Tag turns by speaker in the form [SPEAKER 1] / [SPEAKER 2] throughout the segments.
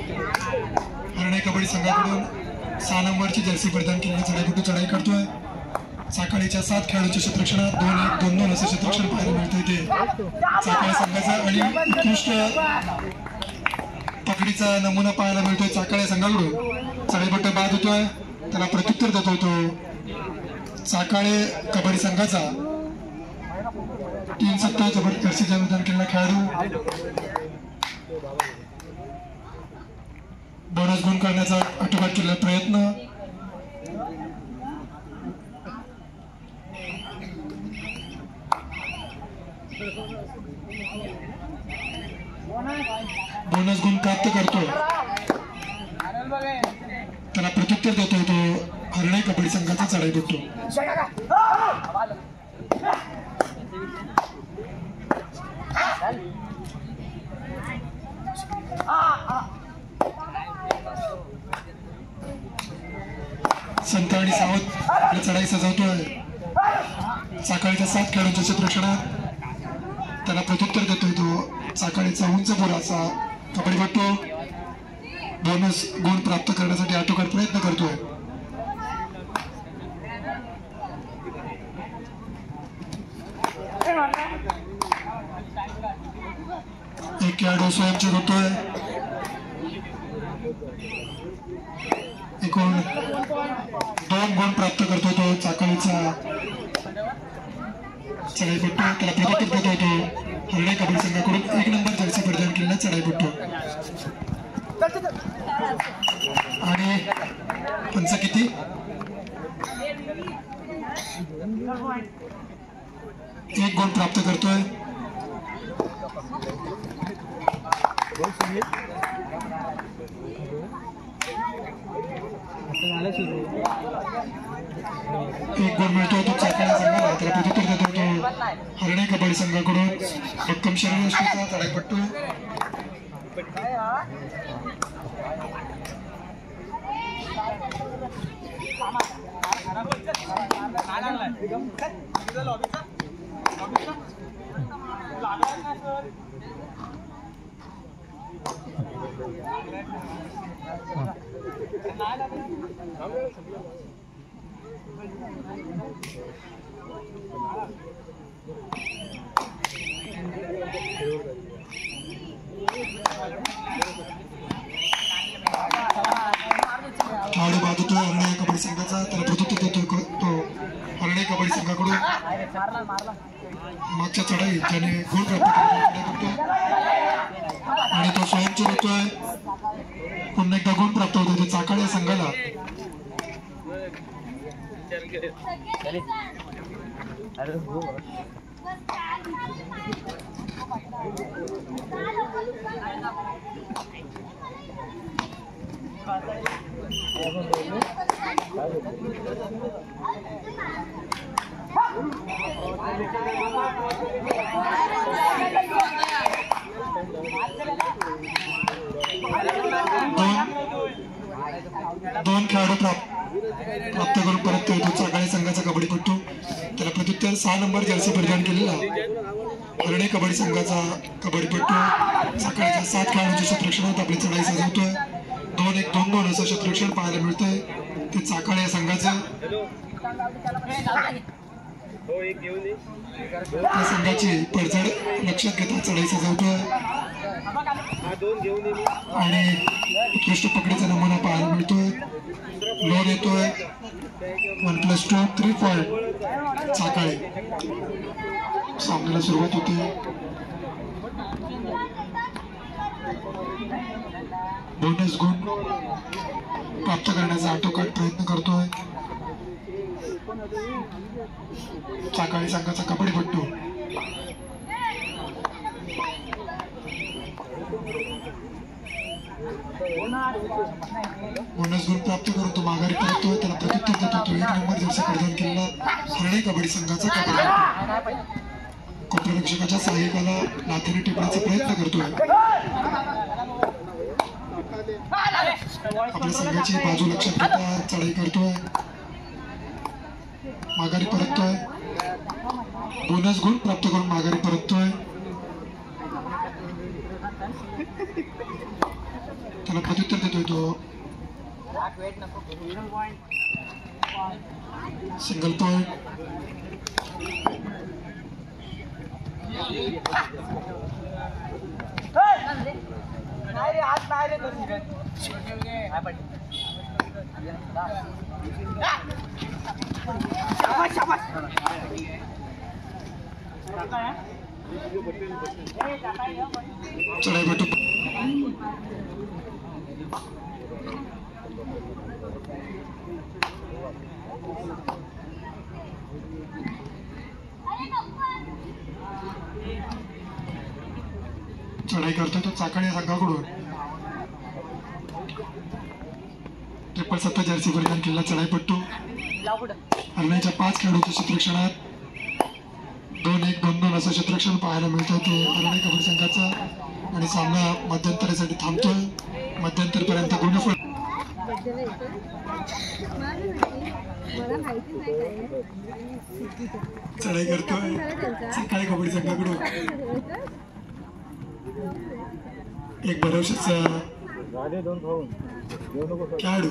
[SPEAKER 1] हरणे कबड्डी संघाकडून 6 नंबरची जर्सी परिधान केलेला चढाईपटू चढाई करतोय. चाकाळीच्या 7 खेळाडूंच्या क्षेत्ररक्षणात 2-1, 2-2 असं क्षेत्ररक्षण पाहायला मिळतं इथे. चाकाळी संघाचा आणि उत्कृष्ट पकडीचा नमुना पाहायला मिळतोय चाकाळी संघाकडून. चढाईपट्टा बाद होतोय, त्याला प्रत्युत्तर देतोय तो चाकाळे कबड्डी संघाचा 3-7 जबरदस्तीचा विधान केलेला खेळाडू. बोनस गुण करण्याचा आटोकाट केलेला प्रयत्न. बोनस गुण प्राप्त करतो, त्याला प्रत्युत्तर देतोय तो हरणे कबड्डी संघाचा चढाईपटू. संत आणि सावध आपल्या चढाई सजवतोय. चाकाळीच्या 7 खेळाडूंच्या क्षेत्ररक्षणात त्याला प्रत्युत्तर देतोय तो चाकाळीचा उंच बोराचा कबड्डीपटू. बोनस गुण प्राप्त करण्यासाठी आटोकाट प्रयत्न करतोय. एक खेळाडू स्वयंचूक होतोय. एकूण 2 गुण प्राप्त करतो तो चाकाळीचा चढाईपटू. त्याला प्रत्युत्तर देतोय तो हरणे कबड्डी संघाकडून 1 नंबर जर्सी परिधान केलेला चढाईपटू. आणि पंच किती? 1 गुण प्राप्त करतोय. एक गुण मिळतो तो चाकाळी संघाला, त्याला प्रत्युत्तर देतो तो हरणे कबड्डी संघाकडून भक्कम शरीरयष्टीचा चढाईपटू. खेळाडू बाद होतोय हरणे कबड्डी संघाचा, त्याला प्रत्युत्तर देतोय तो हरणे कबड्डी संघाकडून. मागच्या चढाई त्याने गुण प्राप्त करतो आणि तो स्वयंचूक होतोय. पुन्हा एकदा गुण प्राप्त होतोय तो चाकाळी संघाला. दोन खेळाडू प्राप्त करून परत येतो चाकाळी संघाचा कबड्डीपटू. त्याला प्रत्युत्तर 6 नंबर जर्सी परिधान केलेला हरणे कबड्डी संघाचा कबड्डीपटू. चाकाळीच्या 7 खेळाडूंच्या क्षेत्ररक्षणात आपली चढाई सजवतोय. 2-1, 2-2 असं क्षेत्ररक्षण पाहायला मिळतंय ते चाकाळी या संघाचं. त्या संघाची पडझड लक्षात घेता चढाई सजवतोय आणि उत्कृष्ट पकडीचा नमुना पाहायला मिळतोय. लोन येतोय 1+2 3 पॉईंट चाकाळी. सामन्याला सुरुवात होते. बोनस गुण प्राप्त करण्याचा आटोकाट प्रयत्न करतोय चाकाळी संघाचा कबड्डीपटू. बोनस गुण प्राप्त करून तो माघारी परततोय. त्याला प्रत्युत्तर देतो तो 1 नंबर जर्सी परिधान केलेला हरणे कबड्डी संघाचा कबड्डीपटू. कोपररक्षकाच्या सहाय्यकाला लाथेने टिपण्याचा प्रयत्न करतोय. आपल्या संघाची बाजू लक्षात घेता चढाई करतोय, माघारी परततोय. बोनस गुण प्राप्त करून माघारी परततोय. त्याला प्रत्युत्तर देतोय तो सिंगल पॉइंट. चढाईपटू चढाई करतोय तो चाकण संघाकडून. 777 जर्सी परिधान केलेला चढाईपट्टू. हरण्याच्या 5 खेळाडूच्या क्षेत्ररक्षणात 2-1, 2-2 असं क्षेत्ररक्षण पाहायला मिळतं ते हरणे कबड्डी संघाचा. आणि सामना मध्यंतरासाठी थांबतोय. मध्यंतरपर्यंत गुणफळ चढाई करतोय सकाळी कबड्डी संघाकडून. एक भरवशाचा खेळाडू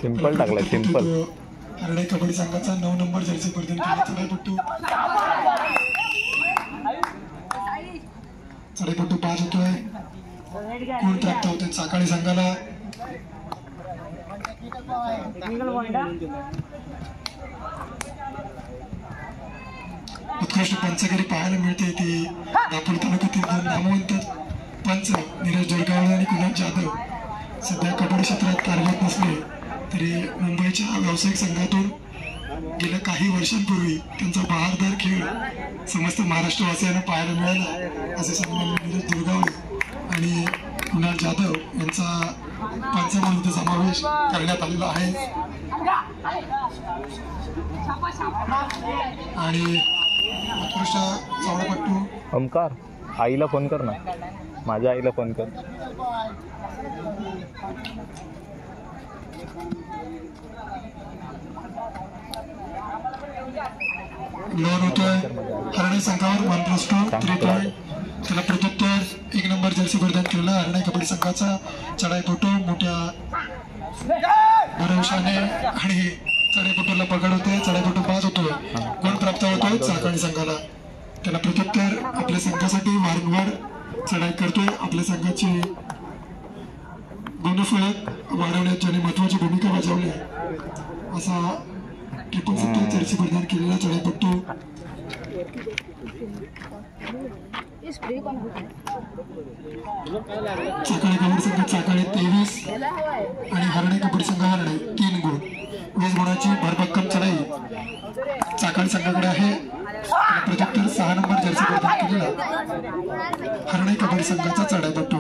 [SPEAKER 2] सिंपल टाकला सिंपल.
[SPEAKER 1] हरणे कबड्डी संघाचा 9 नंबर जर्सी परिधान केलेला चढाईपट्टू. चढाईपट्टू 5 होतोय. गुण प्राप्त होते चाकाळी संघाला. उत्कृष्ट पंचगिरी पाहायला मिळते ती दापोली तालुक्यातील 2 नामवंत पंच नीरज जोरगावळे आणि कुणाल जाधव सध्या कबड्डी क्षेत्रात कार्यरत नसले तरी मुंबईच्या व्यावसायिक संघातून गेल्या काही वर्षांपूर्वी त्यांचा बहारदार खेळ समस्त महाराष्ट्रवासियांना पाहायला मिळाला असे सन्मान नीरज जोरगावळे आणि कुणाल जाधव यांचा पंचामध्ये समावेश करण्यात आलेला आहे. आणि उत्कृष्ट चावडापट्टू
[SPEAKER 2] ओमकार आईला फोन कर ना. माझ्या आईला फोन कर.
[SPEAKER 1] लोन होतोय हरणे संघावर 1+2 3 पॉइंट. त्याला प्रत्युत्तर 1 नंबर जर्सी परिधान केलेला हरणे कबड्डी संघाचा चढाईपटू मोठ्या भरवशाने आणि चढाईपटूला पकड होते. चढाईपटू 5 होतोय. गुण प्राप्त होतोय चाकणी संघाला. त्याला प्रत्युत्तर आपल्या संघासाठी वारंवार चढाई करतोय. आपल्या संघाची गुणफलक वाढवण्यात ज्याने महत्वाची भूमिका बजावली असा 777 जर्सी परिधान केलेला चढाईपट्टू. चाकळे कबड्डी संघ चाकळे 23 आणि हरणे कबड्डी संघ हरणे 3 गुण. 20 गुणाची भरभक्कम चढाई चाकळे संघाकडे आहे. प्रत्युत्तर 6 नंबर जर्सी परिधान केलेला हरणे कबड्डी संघाचा चढाईपट्टू.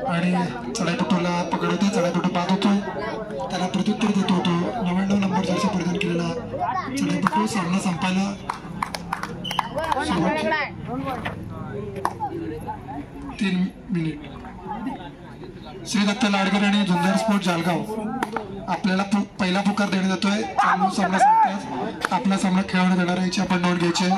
[SPEAKER 1] आणि चढाईपट्टूला पकड होते. चढाईपट्टू 5 होतोय. त्याला प्रत्युत्तर देत होतो 99 नंबर जर्सी परिधान केलेला चढाईपट्टू. सामना संपायला 3 मिनिट. श्री दत्त लाडकर आणि झुंजार स्पोर्ट जालगाव आपल्याला पहिला पुकार देण्यात येतोय. चालू सामना संपताच आपला सामना खेळवण्यात येणार याची आपण नोंद घ्यायची.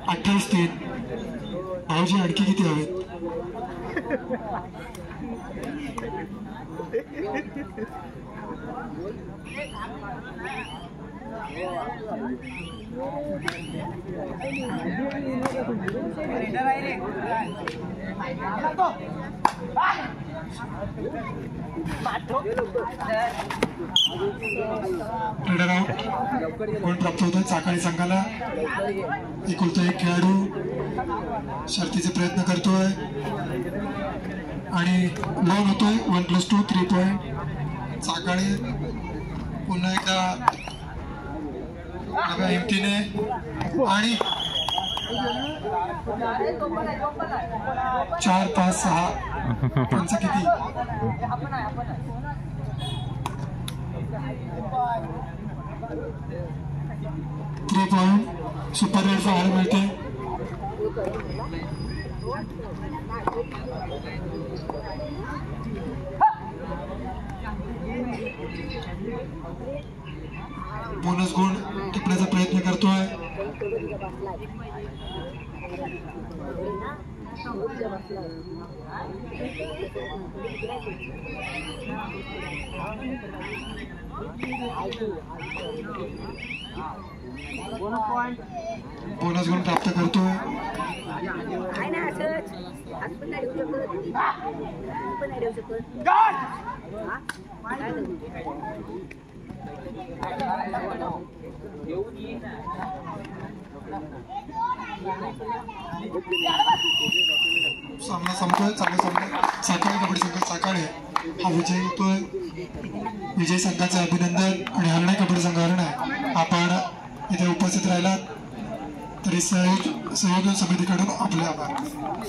[SPEAKER 1] अठ्ठावीस 3 भाऊजी आणखी किती हवेत? Raider out. गुण प्राप्त होतोय चाकणी संघाला. एकुलता एक खेळाडू शर्तीचे प्रयत्न करतोय आणि लॉन होतोय 1+2 3 पॉइंट. चाकणी पुन्हा एकदा नव्या हिमतीने आणि 4, 5, 6 त्यांचं किती? 3 पॉइंट सुपर रेड पाहायला मिळते. बोनस गुण टिपण्याचा प्रयत्न करतोय. बोनस गुण प्राप्त करतोय. सामना संपतोय. चांगला सामना साकाळे कबड्डी संघ साकाळे हा विजय होतोय. विजय संघाचे अभिनंदन. आणि हरणे कबड्डी संघ हरणे आपण इथे उपस्थित राहिलात तरी सहयोग समितीकडून आपले आभार.